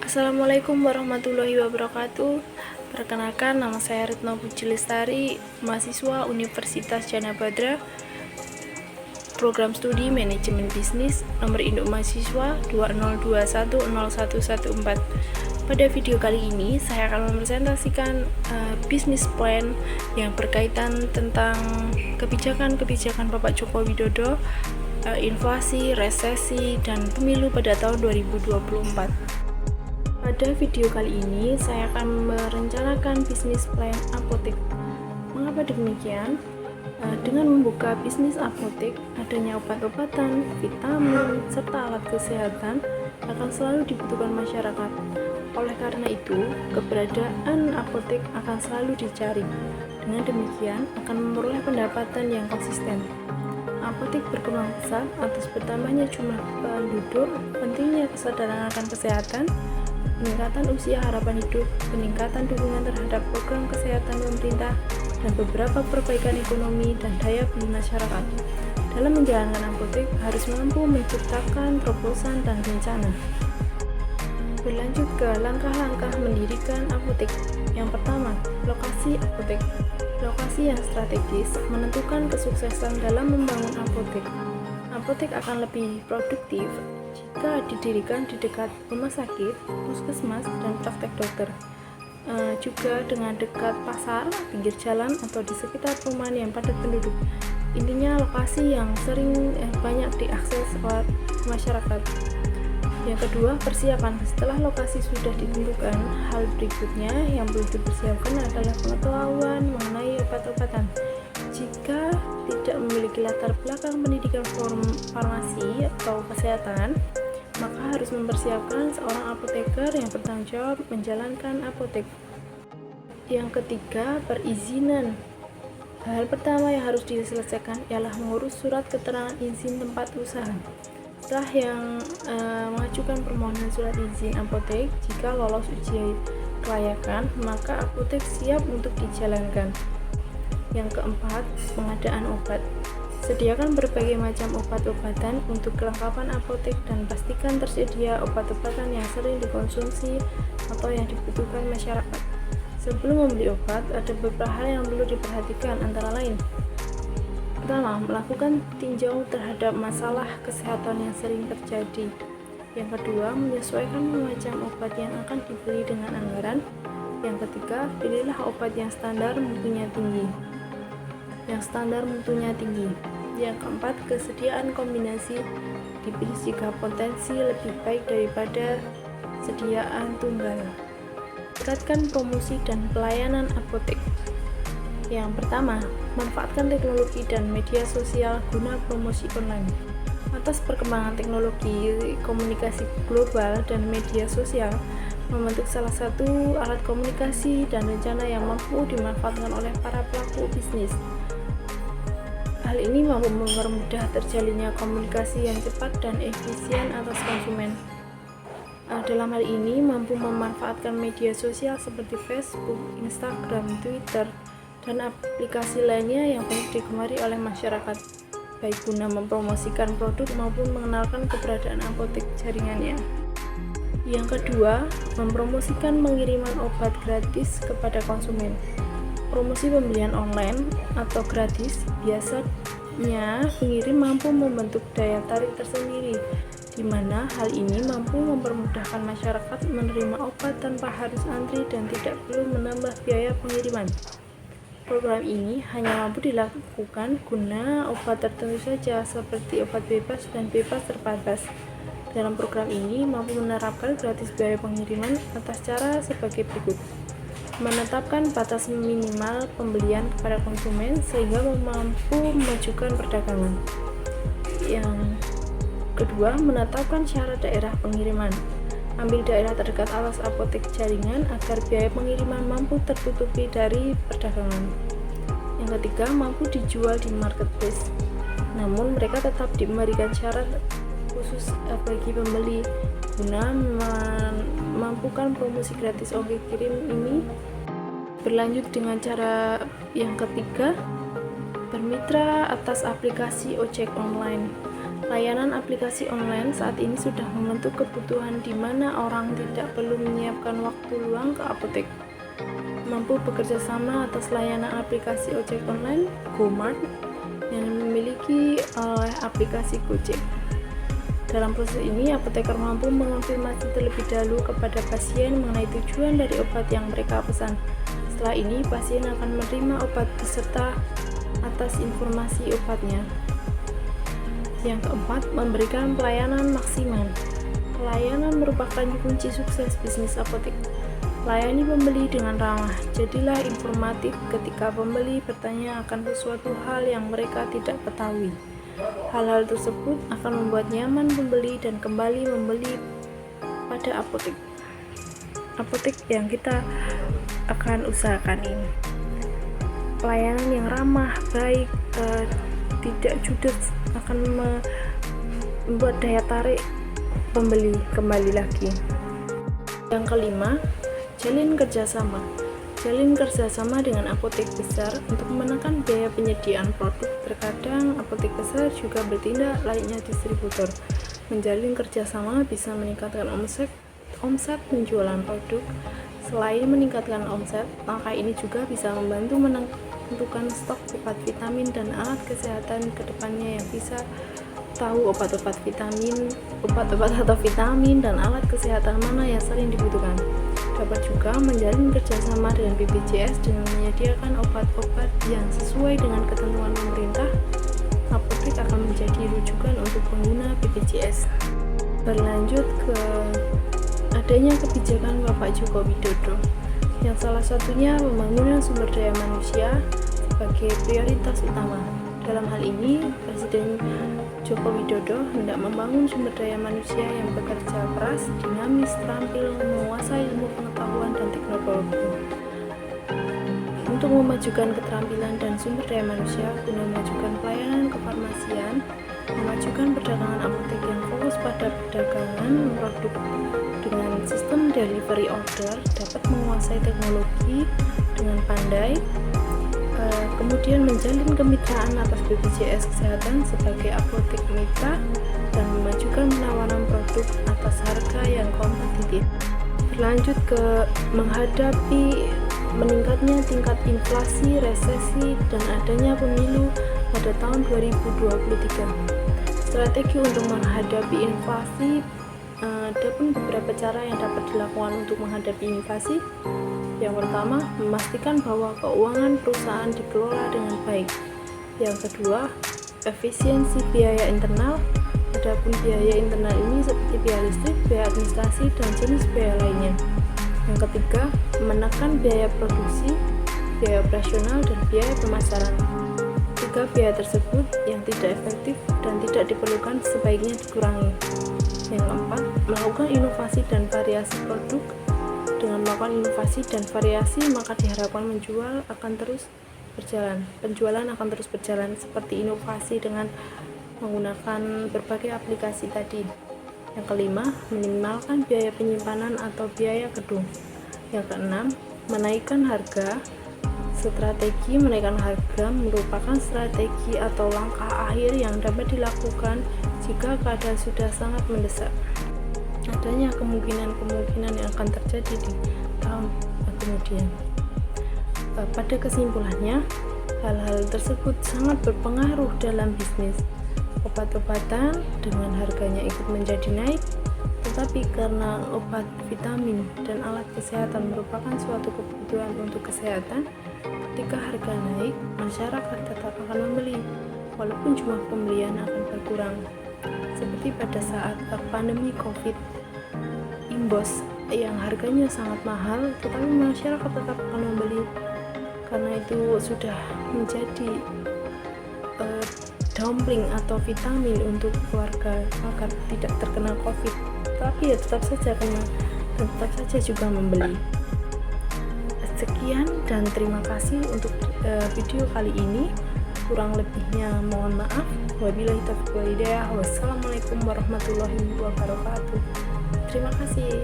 Assalamualaikum warahmatullahi wabarakatuh. Perkenalkan, nama saya Retno Puji Lestari, mahasiswa Universitas Jana Badra, program studi manajemen bisnis, nomor induk mahasiswa 20210114. Pada video kali ini saya akan mempresentasikan bisnis plan yang berkaitan tentang kebijakan Bapak Joko Widodo, inflasi, resesi, dan pemilu pada tahun 2024. Pada video kali ini, saya akan merencanakan bisnis plan apotek. Mengapa demikian? Dengan membuka bisnis apotek, adanya obat-obatan, vitamin, serta alat kesehatan akan selalu dibutuhkan masyarakat. Oleh karena itu, keberadaan apotek akan selalu dicari. Dengan demikian, akan memperoleh pendapatan yang konsisten. Apotek berkembang pesat atas bertambahnya jumlah penduduk, pentingnya kesadaran akan kesehatan, peningkatan usia harapan hidup, peningkatan dukungan terhadap program kesehatan pemerintah, dan beberapa perbaikan ekonomi dan daya beli masyarakat. Dalam menjalankan apotek harus mampu menciptakan terobosan dan rencana. Berlanjut ke langkah-langkah mendirikan apotek. Yang pertama, lokasi apotek. Lokasi yang strategis menentukan kesuksesan dalam membangun apotek. Apotek akan lebih produktif jika didirikan di dekat rumah sakit, puskesmas, dan praktek dokter. Juga dengan dekat pasar, pinggir jalan, atau di sekitar perumahan yang padat penduduk. Intinya lokasi yang sering banyak diakses oleh masyarakat. Yang kedua, persiapan. Setelah lokasi sudah ditentukan, hal berikutnya yang perlu dipersiapkan adalah pengetahuan mengenai obat-obatan. Jika tidak memiliki latar belakang pendidikan farmasi atau kesehatan, maka harus mempersiapkan seorang apoteker yang bertanggung jawab menjalankan apotek. Yang ketiga, perizinan. Hal pertama yang harus diselesaikan ialah mengurus surat keterangan izin tempat usaha. Setelah yang mengajukan permohonan surat izin apotek, jika lolos uji kelayakan, maka apotek siap untuk dijalankan. Yang keempat, pengadaan obat. Sediakan berbagai macam obat-obatan untuk kelengkapan apotek dan pastikan tersedia obat-obatan yang sering dikonsumsi atau yang dibutuhkan masyarakat. Sebelum membeli obat, ada beberapa hal yang perlu diperhatikan, antara lain: pertama, melakukan tinjau terhadap masalah kesehatan yang sering terjadi. Yang kedua, menyesuaikan macam obat yang akan dibeli dengan anggaran. Yang ketiga, pilihlah obat yang standar mutunya tinggi. Yang keempat, kesediaan kombinasi dipilih jika potensi lebih baik daripada sediaan tunggal. Tingkatkan promosi dan pelayanan apotek. Yang pertama, manfaatkan teknologi dan media sosial guna promosi online. Atas perkembangan teknologi komunikasi global dan media sosial membentuk salah satu alat komunikasi dan rencana yang mampu dimanfaatkan oleh para pelaku bisnis. Hal ini mampu mempermudah terjalinnya komunikasi yang cepat dan efisien atas konsumen. Dalam hal ini mampu memanfaatkan media sosial seperti Facebook, Instagram, Twitter, dan aplikasi lainnya yang banyak digemari oleh masyarakat, baik guna mempromosikan produk maupun mengenalkan keberadaan apotek jaringannya. Yang kedua, mempromosikan pengiriman obat gratis kepada konsumen. Promosi pembelian online atau gratis biasanya pengirim mampu membentuk daya tarik tersendiri, di mana hal ini mampu mempermudahkan masyarakat menerima obat tanpa harus antri dan tidak perlu menambah biaya pengiriman. Program ini hanya mampu dilakukan guna obat tertentu saja, seperti obat bebas dan bebas terbatas. Dalam program ini mampu menerapkan gratis biaya pengiriman atas cara sebagai berikut: menetapkan batas minimal pembelian kepada konsumen sehingga mampu memajukan perdagangan. Yang kedua, menetapkan syarat daerah pengiriman. Ambil daerah terdekat atas apotek jaringan agar biaya pengiriman mampu tertutupi dari perdagangan. Yang ketiga, mampu dijual di marketplace, namun mereka tetap diberikan syarat khusus bagi pembeli guna memampukan promosi gratis ongkir kirim ini. Berlanjut dengan cara yang ketiga, bermitra atas aplikasi ojek online. Layanan aplikasi online saat ini sudah membentuk kebutuhan di mana orang tidak perlu menyiapkan waktu luang ke apotek. Mampu bekerja sama atas layanan aplikasi ojek online GoMart yang dimiliki oleh aplikasi Gojek. Dalam proses ini, apoteker mampu mengonfirmasi terlebih dahulu kepada pasien mengenai tujuan dari obat yang mereka pesan. Setelah ini, pasien akan menerima obat beserta atas informasi obatnya. Yang keempat, memberikan pelayanan maksimal. Pelayanan merupakan kunci sukses bisnis apotek. Layani pembeli dengan ramah. Jadilah informatif ketika pembeli bertanya akan sesuatu hal yang mereka tidak ketahui. Hal-hal tersebut akan membuat nyaman pembeli dan kembali membeli pada apotek yang kita akan usahakan ini. Pelayanan yang ramah, baik, tidak judes akan membuat daya tarik pembeli kembali lagi. Yang kelima, jalin kerjasama. Jalin kerjasama dengan apotek besar untuk menekan biaya penyediaan produk. Terkadang apotek besar juga bertindak layaknya distributor. Menjalin kerjasama bisa meningkatkan omset penjualan produk. Selain meningkatkan omset, langkah ini juga bisa membantu menentukan stok obat vitamin dan alat kesehatan ke depannya yang bisa tahu obat-obat atau vitamin dan alat kesehatan mana yang sering dibutuhkan. Dapat juga menjalin kerjasama dengan BPJS dengan menyediakan obat-obat yang sesuai dengan ketentuan pemerintah. Apotek akan menjadi rujukan untuk pengguna BPJS. Berlanjut ke adanya kebijakan Bapak Joko Widodo, yang salah satunya pembangunan sumber daya manusia sebagai prioritas utama. Dalam hal ini, Presiden Joko Widodo hendak membangun sumber daya manusia yang bekerja keras, dinamis, terampil, menguasai ilmu pengetahuan dan teknologi. Untuk memajukan keterampilan dan sumber daya manusia guna memajukan pelayanan kefarmasian, memajukan perdagangan apotek yang fokus pada perdagangan produk dengan sistem delivery order, dapat menguasai teknologi dengan pandai, kemudian menjalin kemitraan atas BPJS Kesehatan sebagai apotek mitra dan memajukan penawaran produk atas harga yang kompetitif. Berlanjut ke menghadapi meningkatnya tingkat inflasi, resesi, dan adanya pemilu pada tahun 2023. Strategi untuk menghadapi inflasi, ada pun beberapa cara yang dapat dilakukan untuk menghadapi inflasi. Yang pertama, memastikan bahwa keuangan perusahaan dikelola dengan baik. Yang kedua, efisiensi biaya internal. Adapun biaya internal ini seperti biaya listrik, biaya administrasi, dan jenis biaya lainnya. Yang ketiga, menekan biaya produksi, biaya operasional, dan biaya pemasaran. Tiga biaya tersebut yang tidak efektif dan tidak diperlukan sebaiknya dikurangi. Yang keempat, melakukan inovasi dan variasi produk. Dengan melakukan inovasi dan variasi, maka diharapkan penjualan akan terus berjalan seperti inovasi dengan menggunakan berbagai aplikasi tadi. Yang kelima, minimalkan biaya penyimpanan atau biaya gedung. Yang keenam, menaikkan harga. Strategi menaikkan harga merupakan strategi atau langkah akhir yang dapat dilakukan jika keadaan sudah sangat mendesak. Adanya kemungkinan yang akan terjadi di tahun kemudian. Pada kesimpulannya, hal-hal tersebut sangat berpengaruh dalam bisnis. Obat-obatan dengan harganya ikut menjadi naik, tetapi karena obat, vitamin, dan alat kesehatan merupakan suatu kebutuhan untuk kesehatan, ketika harga naik, masyarakat tetap akan membeli, walaupun jumlah pembelian akan berkurang. Seperti pada saat pandemi COVID, imbos yang harganya sangat mahal, tetapi masyarakat tetap akan membeli karena itu sudah menjadi dumpling atau vitamin untuk keluarga agar tidak terkena COVID. Tapi ya tetap saja juga membeli. Sekian dan terima kasih untuk video kali ini. Kurang lebihnya mohon maaf. Wabillahi taufiq wal hidayah. Wassalamualaikum warahmatullahi wabarakatuh. Terima kasih.